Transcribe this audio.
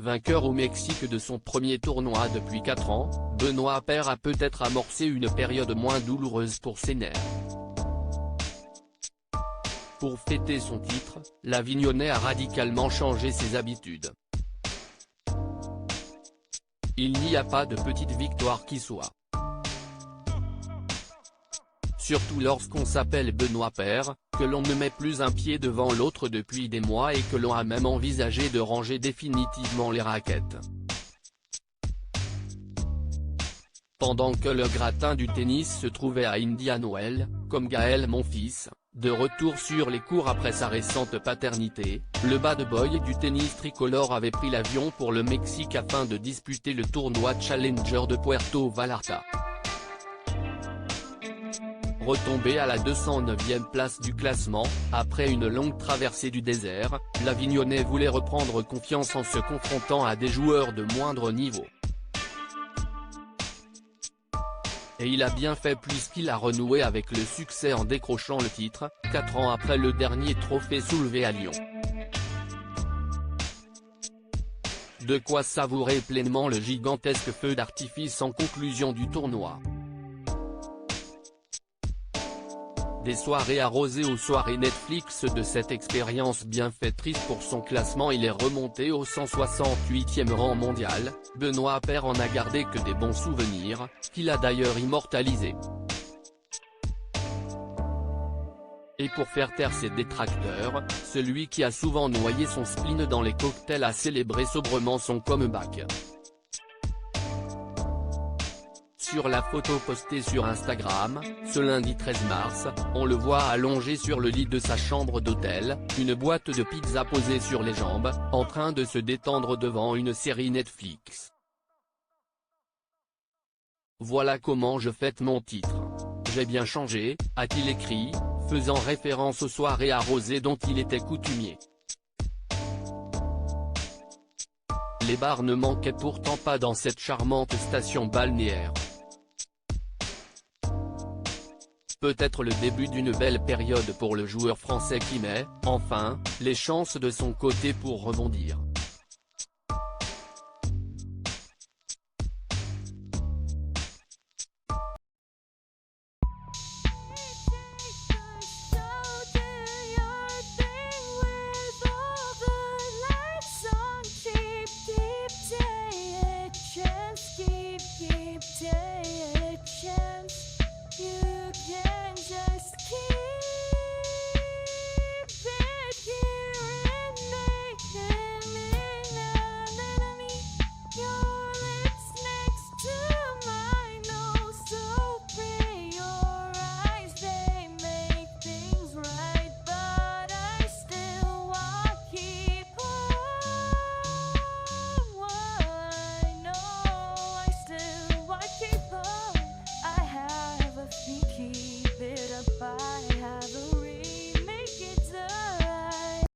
Vainqueur au Mexique de son premier tournoi depuis 4 ans, Benoît Paire a peut-être amorcé une période moins douloureuse pour ses nerfs. Pour fêter son titre, l'Avignonnais a radicalement changé ses habitudes. Il n'y a pas de petite victoire qui soit. Surtout lorsqu'on s'appelle Benoît Paire, que l'on ne met plus un pied devant l'autre depuis des mois et que l'on a même envisagé de ranger définitivement les raquettes. Pendant que le gratin du tennis se trouvait à Indian Wells, comme Gaël Monfils, de retour sur les cours après sa récente paternité, le bad boy du tennis tricolore avait pris l'avion pour le Mexique afin de disputer le tournoi Challenger de Puerto Vallarta. Retombé à la 209e place du classement, après une longue traversée du désert, l'Avignonnais voulait reprendre confiance en se confrontant à des joueurs de moindre niveau. Et il a bien fait puisqu'il a renoué avec le succès en décrochant le titre, 4 ans après le dernier trophée soulevé à Lyon. De quoi savourer pleinement le gigantesque feu d'artifice en conclusion du tournoi. Des soirées arrosées aux soirées Netflix de cette expérience bienfaitrice pour son classement, il est remonté au 168e rang mondial. Benoît Paire en a gardé que des bons souvenirs, qu'il a d'ailleurs immortalisés. Et pour faire taire ses détracteurs, celui qui a souvent noyé son spleen dans les cocktails a célébré sobrement son comeback. Sur la photo postée sur Instagram, ce lundi 13 mars, on le voit allongé sur le lit de sa chambre d'hôtel, une boîte de pizza posée sur les jambes, en train de se détendre devant une série Netflix. Voilà comment je fête mon titre. J'ai bien changé, a-t-il écrit, faisant référence aux soirées arrosées dont il était coutumier. Les bars ne manquaient pourtant pas dans cette charmante station balnéaire. Peut-être le début d'une belle période pour le joueur français qui met, enfin, les chances de son côté pour rebondir.